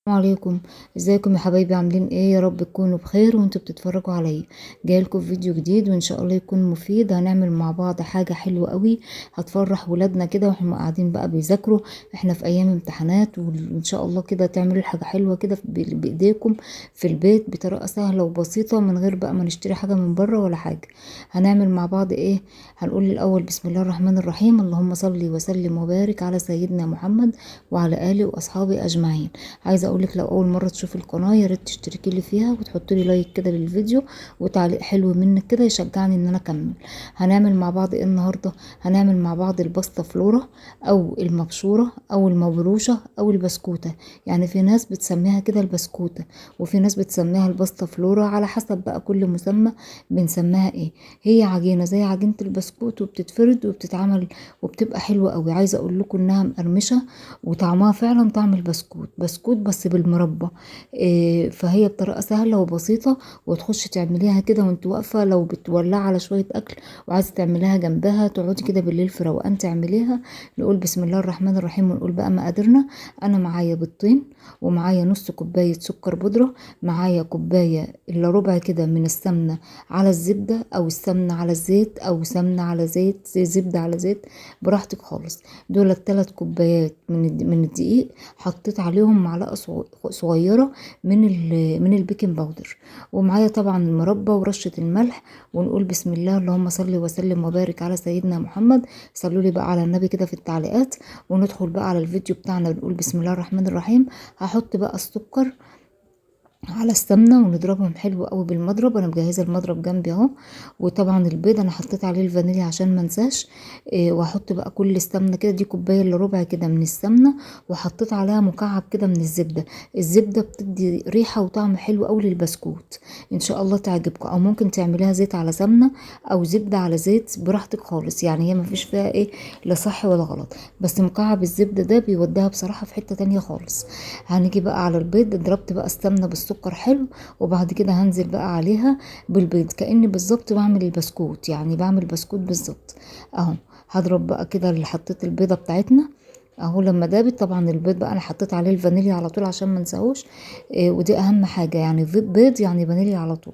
السلام عليكم. ازيكم يا حبايبي؟ عاملين ايه؟ يا رب تكونوا بخير وانتوا بتتفرجوا عليا. جاي لكم فيديو جديد وان شاء الله يكون مفيد. هنعمل مع بعض حاجه حلوه قوي هتفرح ولادنا كده واحنا قاعدين بقى بيذاكروا. احنا في ايام امتحانات وان شاء الله كده تعملوا حاجه حلوه كده بايديكم في البيت بطريقه سهله وبسيطه من غير بقى ما نشتري حاجه من بره ولا حاجه. هنعمل مع بعض ايه؟ هنقول الاول بسم الله الرحمن الرحيم. اللهم صل وسلم وبارك على سيدنا محمد وعلى اله واصحابه اجمعين. عايزه اقولك لو اول مره تشوفي القناه يا ريت تشتركي لي فيها وتحطي لي لايك كده للفيديو وتعليق حلو منك كده يشجعني ان انا اكمل. هنعمل مع بعض ايه النهارده؟ هنعمل مع بعض الباستا فلورا او المبشوره او المبروشه او البسكوته. يعني في ناس بتسميها كده البسكوته وفي ناس بتسميها الباستا فلورا، على حسب بقى كل مسمى بنسميها ايه. هي عجينه زي عجينه البسكوت وبتتفرد وبتتعمل وبتبقى حلوه قوي. عايزه اقول لكم انها مقرمشه وطعمها فعلا طعم البسكوت، بسكوت بس بالمربى. فهي بطريقة سهلة وبسيطة وتخش تعمليها كده وانت واقفة، لو بتولع على شوية أكل وعايزة تعمليها جنبها تقعدي كده بالليل في روقان تعمليها. نقول بسم الله الرحمن الرحيم ونقول بقى مقاديرنا. أنا معايا بيضتين ومعايا نص كوباية سكر بودرة، معايا كوباية إلا ربع كده من السمنة على الزبدة أو السمنة على الزيت أو سمنة على زيت، زبدة على زيت، براحتك خالص. دول الثلاث كوبايات من الدقيق. حطيت عليهم معلقة صغيرة من البيكنج باودر، ومعايا طبعا المربى ورشة الملح. ونقول بسم الله. اللهم صل وسلم وبارك على سيدنا محمد. صلوا لي بقى على النبي كده في التعليقات. وندخل بقى على الفيديو بتاعنا بنقول بسم الله الرحمن الرحيم. هحط بقى السكر على السمنه ونضربهم حلو قوي بالمضرب. انا مجهزه المضرب جنبي اهو. وطبعا البيض انا حطيت عليه الفانيليا عشان ما انساش. واحط بقى كل السمنه كده، دي كوبايه الا ربع كده من السمنه، وحطيت عليها مكعب كده من الزبده. الزبده بتدي ريحه وطعم حلو قوي للبسكوت. ان شاء الله تعجبكم. او ممكن تعمليها زيت على سمنه او زبده على زيت براحتك خالص، يعني هي ما فيش فيها ايه، لا صح ولا غلط. بس مكعب الزبده ده بيوديها بصراحه في حته تانية خالص. هنيجي بقى على البيض. ضربت بقى السمنه بالسكر حلو، وبعد كده هنزل بقى عليها بالبيض كأني بالظبط بعمل البسكوت، يعني بعمل بسكوت بالظبط اهو. هضرب بقى كده اللي حطيت البيضه بتاعتنا اهو. لما دابت طبعا البيض بقى انا حطيت عليه الفانيليا على طول عشان ما نساهوش. ودي اهم حاجه، يعني بيض يعني فانيليا على طول.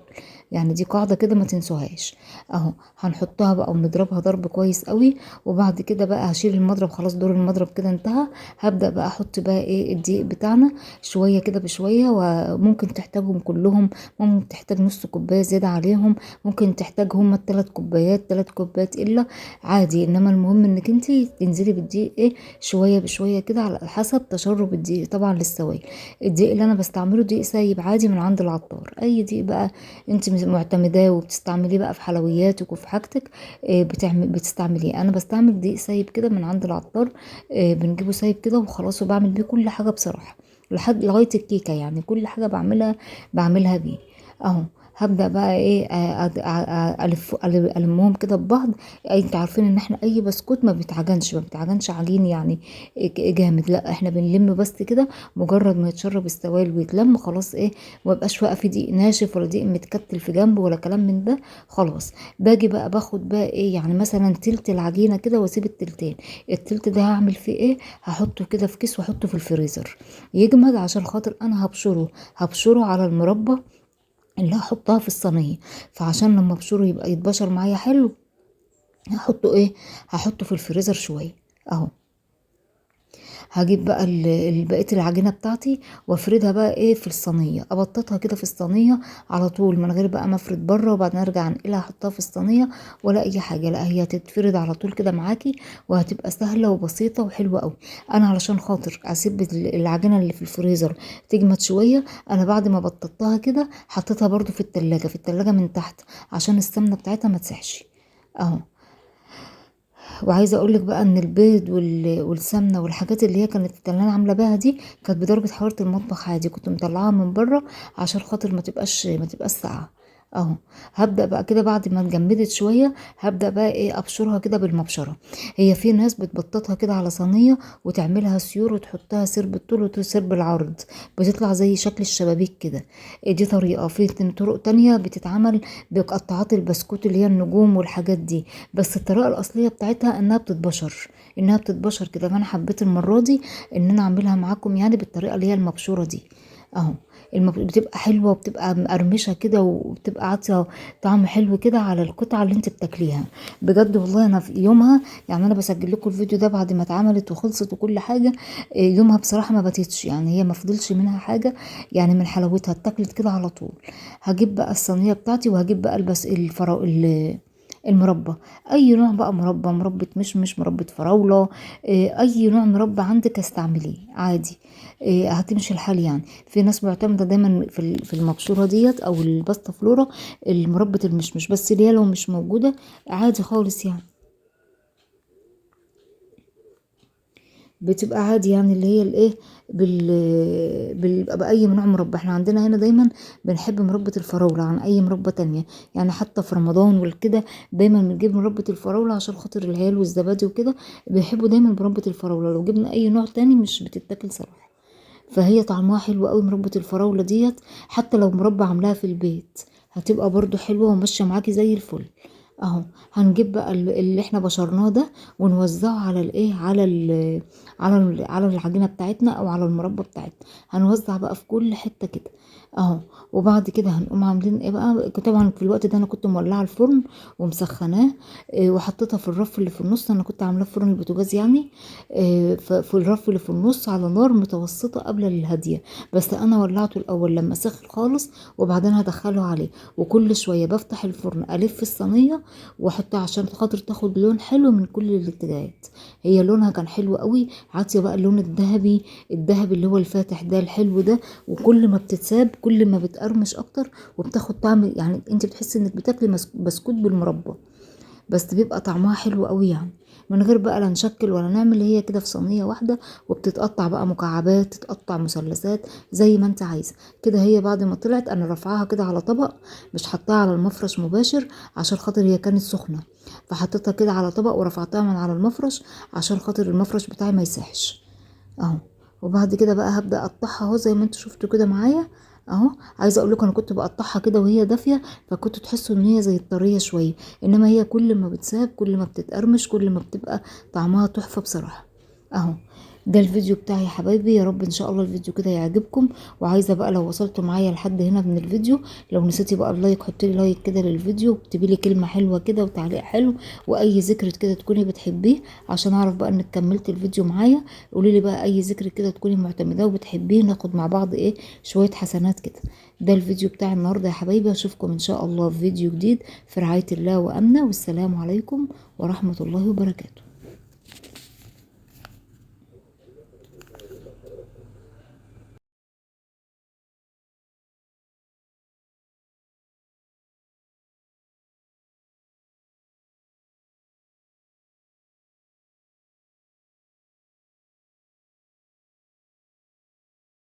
يعني دي قاعده كده ما تنسوهاش اهو. هنحطها بقى ونضربها ضرب كويس قوي. وبعد كده بقى هشيل المضرب، خلاص دور المضرب كده انتهى. هبدأ بقى احط بقى ايه الدقيق بتاعنا شويه كده بشويه، وممكن تحتاجهم كلهم، ممكن تحتاج نص كوبايه زياده عليهم، ممكن تحتاج هما الثلاث كوبايات، ثلاث كوبايات الا عادي. انما المهم انك انتي تنزلي بالدقيق ايه شويه بشويه كده على حسب تشرب الدقيق طبعا للسوائل. الدقيق اللي انا بستعمله دقيق سايب عادي من عند العطار، اي دقيق بقى انت معتمداه وبتستعمليه بقى في حلوياتك وفي حاجتك. بتستعمليه. انا بستعمل دقيق سايب كده من عند العطار. بنجيبه سايب كده وخلاص، وبعمل بيه كل حاجه بصراحه لغايه الكيكه، يعني كل حاجه بعملها بيه اهو. هبدأ بقى ايه ألمهم كده ببعض. انتوا عارفين ان احنا اي بسكوت ما بيتعجنش عجين يعني جامد، لا احنا بنلم بس كده. مجرد ما يتشرب السوائل ويتلم خلاص ايه، مبقاش واقف في دقيق ناشف ولا دقيق متكتل في جنبه ولا كلام من ده خلاص. باجي بقى باخد بقى ايه، يعني مثلا تلت العجينه كده واسيب التلتين. التلت ده هعمل فيه ايه؟ هحطه كده في كيس واحطه في الفريزر يجمد، عشان خاطر انا هبشره على المربى اللي هحطها في الصينيه. فعشان لما ابشره يبقى يتبشر معايا حلو، هحطه ايه، هحطه في الفريزر شويه اهو. هجيب بقى بقيه العجينه بتاعتي وافردها بقى ايه في الصينيه، ابططها كده في الصينيه على طول من غير بقى ما افرد بره وبعدين ارجع انقلها احطها في الصينيه ولا اي حاجه. لا هي هتتفرد على طول كده معاكي وهتبقى سهله وبسيطه وحلوه قوي. انا علشان خاطر اسيب العجينه اللي في الفريزر تجمد شويه، انا بعد ما بططتها كده حطيتها برضو في التلاجة من تحت عشان السمنه بتاعتها ما تسحش اهو. وعايزه اقولك بقى ان البيض والسمنه والحاجات اللي هي كانت اللي انا عامله بيها دي كانت بدرجه حراره المطبخ عادي، كنت مطلعاها من بره عشان خاطر ما تبقاش ساقعه اهو. هبدأ بقى كده بعد ما اتجمدت شوية، هبدأ بقى ايه ابشرها كده بالمبشرة. هي في ناس بتبططها كده على صينية وتعملها سيور وتحطها سير بالطول وسير بالعرض، بتطلع زي شكل الشبابيك كده. دي طريقة. في طرق تانية بتتعمل بقطعات البسكوت اللي هي النجوم والحاجات دي، بس الطريقة الأصلية بتاعتها انها بتتبشر كده. فانا حبيت المرة دي ان انا اعملها معاكم يعني بالطريقة اللي هي المبشورة دي اهو. بتبقى حلوة وبتبقى مقرمشة كده وبتبقى عاطية طعم حلو كده على القطعة اللي انت بتاكليها. بجد والله انا في يومها، يعني انا بسجل لكم الفيديو ده بعد ما اتعملت وخلصت وكل حاجة. يومها بصراحة ما باتتش، يعني هي ما فضلش منها حاجة، يعني من حلاوتها اتاكلت كده على طول. هجيب بقى الصينية بتاعتي وهجيب بقى المربى. اي نوع بقى مربى، مربى مش مربى فراولة، اي نوع مربى عندك استعمليه عادي. هتمشي الحال يعني. في ناس معتمدة دايما في المبشورة ديت او الباستا فلورا المربى المشمش، بس اللي هي لو مش موجودة عادي خالص يعني. بتبقى عادي يعني اللي هي الايه بأي نوع مربى. احنا عندنا هنا دايما بنحب مربى الفراولة عن اي مربى تانية، يعني حتى في رمضان والكده دايما بنجيب مربى الفراولة عشان خاطر العيال والزبادي وكده، بيحبوا دايما مربى الفراولة. لو جبنا اي نوع تاني مش بتتاكل صراحة. فهي طعمها حلو قوي مربى الفراولة ديت. حتى لو مربى عاملاها في البيت هتبقى برضو حلوة وماشية معاكي زي الفل اهو. هنجيب بقى اللي احنا بشرناه ده ونوزعه على الايه على العجينة بتاعتنا او على المربى بتاعتنا. هنوزع بقى في كل حتة كده اهو. وبعد كده هنقوم عاملين ايه بقى. طبعا في الوقت ده انا كنت مولعه الفرن ومسخناه، وحطيتها في الرف اللي في النص. انا كنت عاملاه في فرن البوتاجاز يعني، في الرف اللي في النص على نار متوسطة قبل الهادية. بس انا ولعته الاول لما سخن خالص وبعدين هدخله عليه. وكل شوية بفتح الفرن الف الصينية واحطها عشان خاطر تاخد لون حلو من كل الاتجاهات. هي لونها كان حلو قوي، عاطيه بقى اللون الذهبي، الذهبي اللي هو الفاتح ده الحلو ده. وكل ما بتتساب كل ما بتقرمش اكتر وبتاخد طعم، يعني انت بتحسي انك بتاكلي بسكوت بالمربى، بس بيبقى طعمها حلو قوي يعني. من غير بقى لا نشكل ولا نعمل، هي كده في صينية واحدة وبتتقطع بقى مكعبات، تتقطع مثلثات زي ما انت عايزة كده. هي بعد ما طلعت انا رافعاها كده على طبق، مش حطاها على المفرش مباشر عشان خاطر هي كانت سخنة، فحطيتها كده على طبق ورفعتها من على المفرش عشان خاطر المفرش بتاعي ما يسحش اهو. وبعد كده بقى هبدأ اقطعها اهو زي ما انتوا شفتوا كده معايا اهو. عايزه اقول لكم انا كنت بقطعها كده وهي دافيه، فكنتوا تحسوا ان هي زي الطريه شويه، انما هي كل ما بتساب كل ما بتتقرمش كل ما بتبقى طعمها تحفه بصراحه اهو. ده الفيديو بتاعي يا حبايبي، يا رب ان شاء الله الفيديو كده يعجبكم. وعايزه بقى لو وصلتوا معايا لحد هنا من الفيديو، لو نسيتي بقى اللايك حطي لي لايك كده للفيديو، واكتبي لي كلمه حلوه كده وتعليق حلو واي ذكر كده تكوني بتحبيه عشان اعرف بقى انك كملت الفيديو معايا. قولي لي بقى اي ذكر كده تكوني معتمداه وبتحبيه، ناخد مع بعض ايه شويه حسنات كده. ده الفيديو بتاع النهارده يا حبايبي، اشوفكم ان شاء الله في فيديو جديد في رعايه الله وامنه، والسلام عليكم ورحمه الله وبركاته.